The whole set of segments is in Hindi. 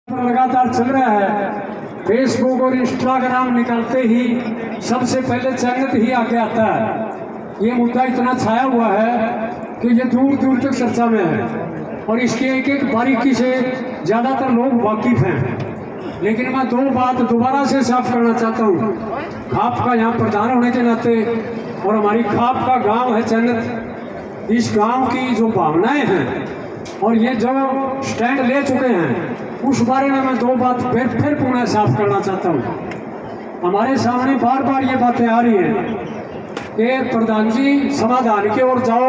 लगातार चल रहा है। फेसबुक और इंस्टाग्राम निकलते ही सबसे पहले चैनल ही आगे आता है। ये मुद्दा इतना छाया हुआ है कि ये दूर दूर तक चर्चा में है और इसकी एक एक बारीकी से ज़्यादातर लोग वाकिफ हैं। लेकिन मैं दो बात दोबारा से साफ करना चाहता हूँ। खाप का यहाँ प्रधान होने के नाते और हमारी खाप का गांव है चैनत, इस गांव की जो भावनाएं हैं और ये जो स्टैंड ले चुके हैं उस बारे में मैं दो बात फिर पुनः साफ करना चाहता हूँ। हमारे सामने बार बार ये बातें आ रही हैं कि प्रधान जी समाधान की ओर जाओ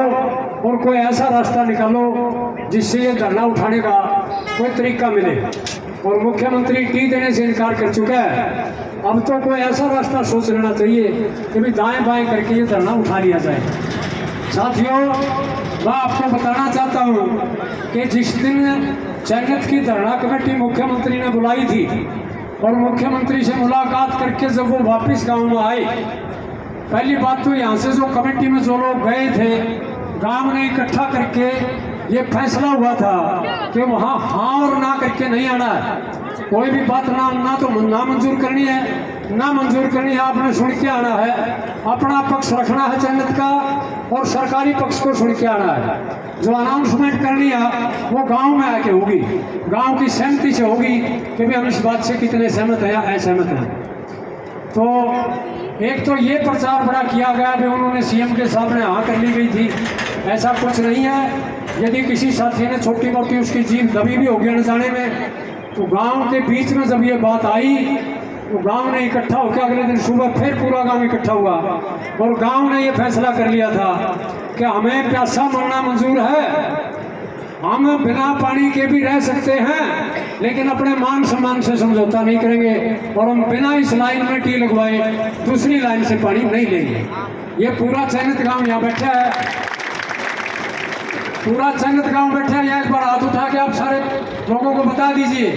और कोई ऐसा रास्ता निकालो जिससे ये धरना उठाने का कोई तरीका मिले, और मुख्यमंत्री टी देने से इनकार कर चुका है। अब तो कोई ऐसा रास्ता सोच लेना चाहिए कि भी दाएं बाएं करके ये धरना उठा लिया जाए। साथियों, मैं आपको बताना चाहता हूँ कि जिस दिन चैनत की धरना कमेटी मुख्यमंत्री ने बुलाई थी और मुख्यमंत्री से मुलाकात करके जब वो वापस गांव में आए, पहली बात तो यहाँ से जो कमेटी में जो लोग गए थे गांव ने इकट्ठा करके ये फैसला हुआ था कि वहाँ हाँ और ना करके नहीं आना है। कोई भी बात ना तो ना मंजूर करनी है ना मंजूर करनी है, आपने सुन के आना है, अपना पक्ष रखना है चैनत का और सरकारी पक्ष को सुन के आना है। जो अनाउंसमेंट करनी है वो गांव में आके होगी, गांव की सहमति से होगी कि भी हम इस बात से कितने सहमत हैं या असहमत हैं। तो एक तो ये प्रचार बड़ा किया गया कि उन्होंने सीएम के सामने हाँ कर ली गई थी, ऐसा कुछ नहीं है। यदि किसी साथी ने छोटी मोटी उसकी जीभ दबी भी होगी अनजाने में, तो गांव के बीच में जब ये बात आई तो गांव ने इकट्ठा होकर अगले दिन सुबह फिर पूरा गांव इकट्ठा हुआ और गांव ने ये फैसला कर लिया था कि हमें प्यासा मरना मंजूर है, हम बिना पानी के भी रह सकते हैं लेकिन अपने मान सम्मान से समझौता नहीं करेंगे और हम बिना इस लाइन में टी लगवाए दूसरी लाइन से पानी नहीं लेंगे। ये पूरा चैनत गांव यहाँ बैठा है, पूरा चैनत गांव बैठा है। एक बार हाथ उठा के आप सारे लोगों को बता दीजिए,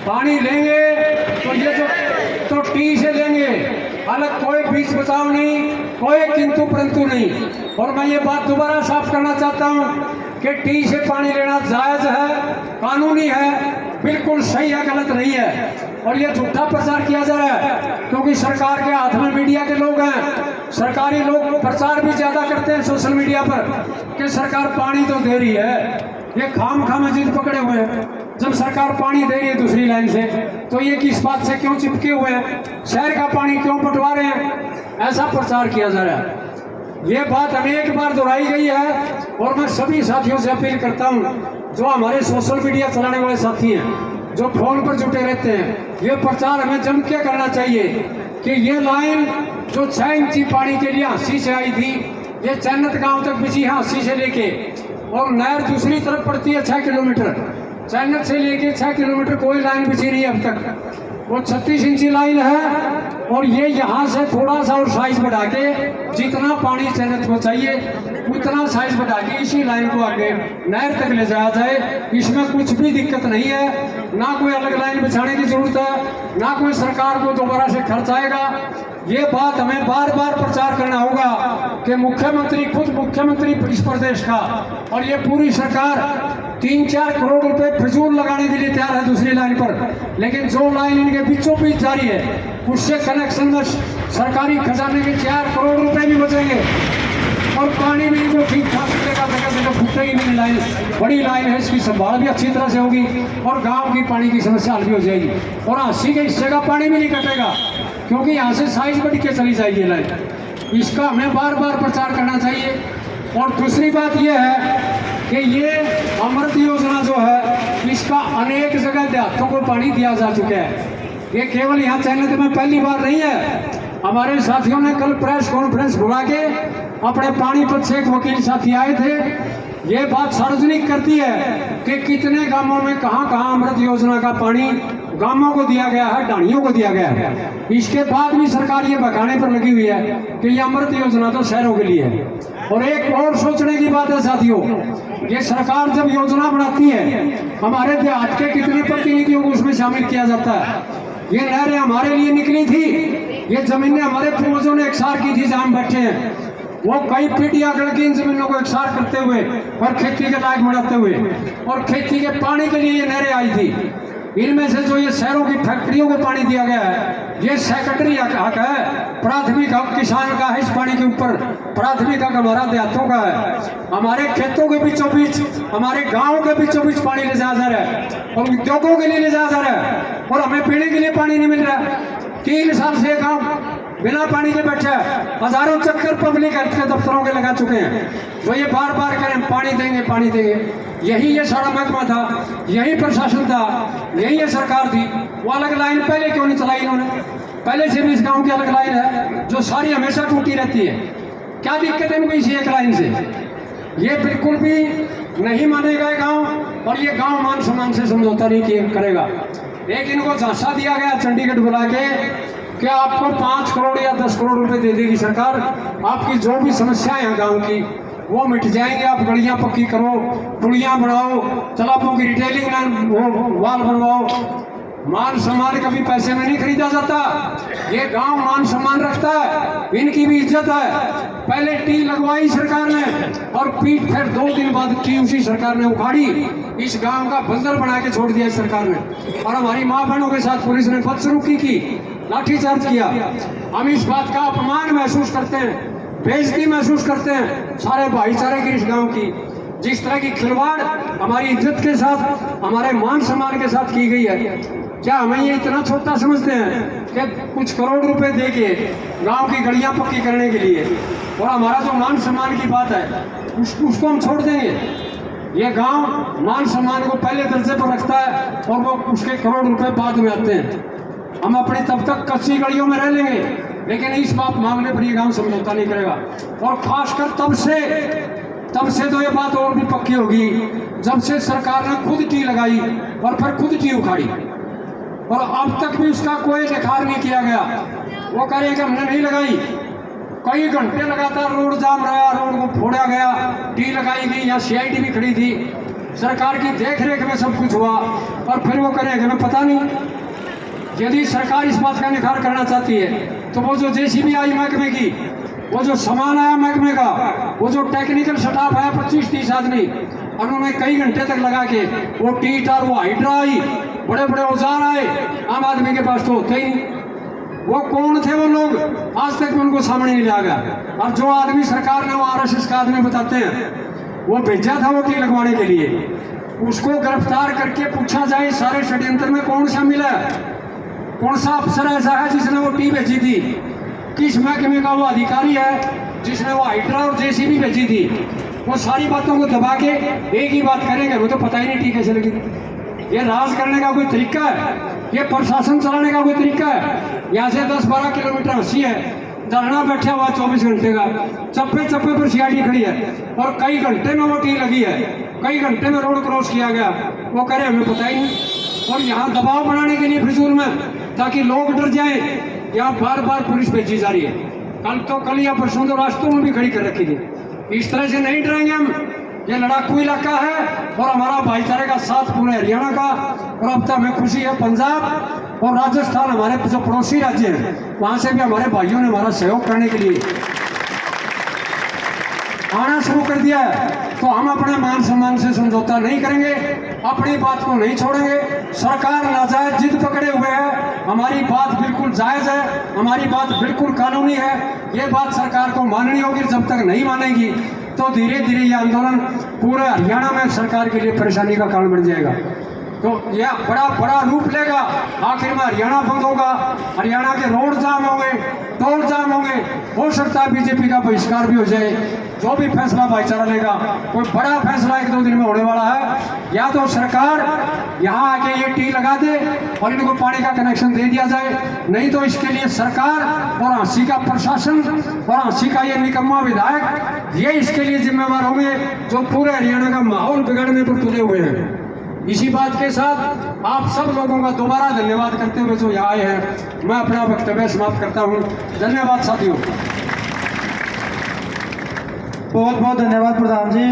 पानी लेंगे तो ये तो टी से लेंगे, अलग कोई बीच बचाव नहीं, कोई किंतु परंतु नहीं। और मैं ये बात दोबारा साफ करना चाहता हूँ कि टी से पानी लेना जायज़ है, कानूनी है, बिल्कुल सही है, गलत नहीं है। और ये झूठा प्रचार किया जा रहा है क्योंकि सरकार के हाथ में मीडिया के लोग हैं, सरकारी लोग प्रचार भी ज़्यादा करते हैं सोशल मीडिया पर कि सरकार पानी तो दे रही है। ये खाम जिद पकड़े हुए हैं, जब सरकार पानी दे रही है दूसरी लाइन से तो ये किस बात से क्यों चिपके हुए हैं, शहर का पानी क्यों बंटवा रहे हैं, ऐसा प्रचार किया जा रहा है। ये बात अनेक बार दोहराई गई है और मैं सभी साथियों से अपील करता हूँ जो हमारे सोशल मीडिया चलाने वाले साथी हैं, जो फोन पर जुटे रहते हैं, ये प्रचार हमें जम के करना चाहिए कि ये लाइन जो 6 इंची पानी के लिए हंसी से आई थी, ये चैनत गांव तक बिछी है हंसी से लेके, और नहर दूसरी तरफ पड़ती है 6 किलोमीटर, चैनत से लेके 6 किलोमीटर कोई लाइन बिछी नहीं अब तक। वो 36 इंची लाइन है और ये यहाँ से थोड़ा सा और साइज बढ़ा के जितना पानी चैनत को चाहिए उतना साइज बढ़ा के इसी लाइन को आगे नहर तक ले जाया जाए। इसमें कुछ भी दिक्कत नहीं है, ना कोई अलग लाइन बिछाने की जरूरत है, ना कोई सरकार को दोबारा से खर्च आएगा। ये बात हमें बार बार प्रचार करना होगा कि मुख्यमंत्री खुद मुख्यमंत्री इस प्रदेश का और ये पूरी सरकार 3-4 करोड़ रुपए फिजूल लगाने के लिए तैयार है दूसरी लाइन पर, लेकिन जो लाइन इनके बीचों बीच जारी है उससे कनेक्शन में सरकारी खजाने के 4 करोड़ रुपए भी बचेंगे और पानी भी इनको ठीक ठाक मिलेगा, जगह फूटेगी नहीं। लाइन बड़ी लाइन है, इसकी संभाल भी अच्छी तरह से होगी और गांव की पानी की समस्या हल भी हो जाएगी और हंसी के हिस्से का पानी भी नहीं कटेगा क्योंकि यहाँ से साइज बढ़ के चली जाएगी लाइन। इसका हमें बार बार प्रचार करना चाहिए। और दूसरी बात यह है कि ये अमृत योजना जो है इसका अनेक जगह देहातों को पानी दिया जा चुका है, ये केवल यहाँ चैनल में पहली बार नहीं है। हमारे साथियों ने कल प्रेस कॉन्फ्रेंस बुला के अपने पानीपत से एक वकील साथी आए थे, ये बात सार्वजनिक करती है कि कितने गांवों में कहाँ अमृत योजना का पानी गांवों को दिया गया है, ढाणियों को दिया गया है। इसके बाद भी सरकार ये बकाने पर लगी हुई है कि ये अमृत योजना तो शहरों के लिए है। और एक और सोचने की बात है साथियों, ये सरकार जब योजना बनाती है हमारे देहात के कितने प्रतिनिधियों को उसमें शामिल किया जाता है। ये नहरें हमारे लिए निकली थी, ये जमीनें हमारे पूर्वजों ने एकसार की थी, जहाँ बैठे हैं वो कई पीढ़ियां गढ़ की इन जमीनों को एकसार करते हुए और खेती के लायक बनाते हुए और खेती के पानी के लिए ये नहरें आई थी। इनमें से जो ये शहरों की फैक्ट्रियों को पानी दिया गया है, ये सेकेंडरी हक है। प्राथमिक हक किसान का है इस पानी के ऊपर, प्राथमिक हक हमारा देहातों का है। हमारे खेतों के बीचों बीच, हमारे गाँव के बीचों बीच पानी ले जाया जा रहा है और उद्योगों के लिए ले जाया जा रहा है, और हमें पीने के लिए पानी नहीं मिल रहा। 3 साल से गाँव बिना पानी के बैठे हैं। हजारों चक्कर पब्लिक हेल्थ के दफ्तरों के लगा चुके हैं, जो ये बार बार करें पानी देंगे पानी देंगे। यही ये सारा महकमा था, यही प्रशासन था, यही ये सरकार थी। वो अलग लाइन पहले क्यों नहीं चलाई इन्होंने? पहले से भी इस गांव की अलग लाइन है जो सारी हमेशा टूटी रहती है। क्या दिक्कत है इनको इसी एक लाइन से? ये बिल्कुल भी नहीं मानेगा ये गाँव, और ये गाँव मान सम्मान से समझौता नहीं करेगा। एक इनको झांसा दिया गया चंडीगढ़ बुला के, क्या आपको 5 करोड़ या 10 करोड़ रुपए दे देगी सरकार, आपकी जो भी समस्याएं हैं गांव की वो मिट जाएंगे। आप गलियां पक्की करो, पुलियां बनाओ, तालाबों की रिटेलिंग लाइन वाल बनवाओ। मान सम्मान कभी पैसे में नहीं खरीदा जाता। ये गांव मान सम्मान रखता है, इनकी भी इज्जत है। पहले टी लगवाई सरकार ने और फिर 2 दिन बाद टी उसी सरकार ने उखाड़ी। इस गांव का बंदर बना के छोड़ दिया इस सरकार ने, और हमारी माँ बहनों के साथ पुलिस ने बदसलूकी की, लाठीचार्ज किया। हम इस बात का अपमान महसूस करते हैं, बेइज्जती महसूस करते हैं सारे भाईचारे की इस गांव की। जिस तरह की खिलवाड़ हमारी इज्जत के साथ, हमारे मान सम्मान के साथ की गई है, क्या हमें ये इतना छोटा समझते हैं कि कुछ करोड़ रुपए दे के गाँव की गलियां पक्की करने के लिए, और हमारा जो मान सम्मान की बात है उसको हम छोड़ देंगे? ये गांव मान सम्मान को पहले दर्जे पर रखता है और वो उसके करोड़ रुपए बाद में आते हैं। हम अपनी तब तक कच्ची गलियों में रह लेंगे, लेकिन इस बात मामले पर ये गांव समझौता नहीं करेगा। और खासकर तब से तो ये बात और भी पक्की होगी जब से सरकार ने खुद टी लगाई और फिर खुद टी उखाड़ी, और अब तक भी उसका कोई निखार नहीं किया गया। वो कह रहे हैं कि हमने नहीं लगाई। कई घंटे लगातार रोड जाम रहा, रोड को फोड़ा गया, टी लगाई गई, यहाँ CID भी खड़ी थी, सरकार की देखरेख में सब कुछ हुआ, और फिर वो कह रहे हैं कि हमें पता नहीं। यदि सरकार इस बात का निखार करना चाहती है तो वो जो JCB आई महकमे की, वो जो सामान आया महकमे का, वो जो टेक्निकल स्टाफ आया 25-30 आदमी, उन्होंने कई घंटे तक लगा के वो टीट और वो हाइड्रा आई, बड़े बड़े औजार आए, आम आदमी के पास तो होते ही नहीं। वो कौन थे वो लोग? आज तक उनको सामने नहीं लाया गया। और जो आदमी सरकार ने वो RSS का आदमी बताते हैं, वो भेजा था वो टी लगवाने के लिए, उसको गिरफ्तार करके पूछा जाए सारे षड्यंत्र में कौन शामिल है, कौन सा अफसर ऐसा है जिसने वो टी भेजी थी, किस महकमे का वो अधिकारी है जिसने वो हाइड्रा और JCB भेजी थी। वो सारी बातों को दबा के एक ही बात करेंगे, वो तो पता ही नहीं टी कैसे लगी। ये राज करने का कोई तरीका है? ये प्रशासन चलाने का कोई तरीका है? यहाँ से 10-12 किलोमीटर हंसी है, धरना बैठा हुआ 24 घंटे का, चप्पे चप्पे पर CID खड़ी है, और कई घंटे में वो टी लगी है, कई घंटे में रोड क्रॉस किया गया। वो कह रहे हमें पता ही नहीं। और यहाँ दबाव बनाने के लिए फिजूल में, ताकि लोग डर जाए, यहाँ बार बार पुलिस भेजी जा रही है। कल या परसों तो रास्तों में भी खड़ी कर रखी थी। इस तरह से नहीं डरेंगे हम। ये लड़ाकू इलाका है और हमारा भाईचारे का साथ पूरे हरियाणा का, और अब तक हमें खुशी है पंजाब और राजस्थान हमारे जो पड़ोसी राज्य हैं, वहाँ से भी हमारे भाइयों ने हमारा सहयोग करने के लिए आना शुरू कर दिया है। तो हम अपने मान सम्मान से समझौता नहीं करेंगे, अपनी बात को नहीं छोड़ेंगे। सरकार नाजायज जिद पकड़े हुए है, हमारी बात बिल्कुल जायज़ है, हमारी बात बिल्कुल कानूनी है। ये बात सरकार को माननी होगी। जब तक नहीं मानेगी तो धीरे धीरे ये आंदोलन पूरे हरियाणा में सरकार के लिए परेशानी का कारण बन जाएगा। तो यह बड़ा रूप लेगा। आखिर में हरियाणा बंद होगा, हरियाणा के रोड जाम होंगे, टोल जाम होंगे, हो सकता है BJP का बहिष्कार भी हो जाए। जो भी फैसला भाईचारा लेगा, कोई बड़ा फैसला 1-2 दिन में होने वाला है। या तो सरकार यहाँ आके ये टी लगा दे और इनको पानी का कनेक्शन दे दिया जाए, नहीं तो इसके लिए सरकार और हंसी का प्रशासन और हंसी का ये निकम्मा विधायक ये इसके लिए जिम्मेवार होंगे, जो पूरे हरियाणा का माहौल बिगड़ने पर तुले हुए हैं। इसी बात के साथ आप सब लोगों का दोबारा धन्यवाद करते हुए जो यहाँ आए हैं, मैं अपना वक्तव्य समाप्त करता हूँ। धन्यवाद साथियों। बहुत बहुत धन्यवाद प्रधान जी।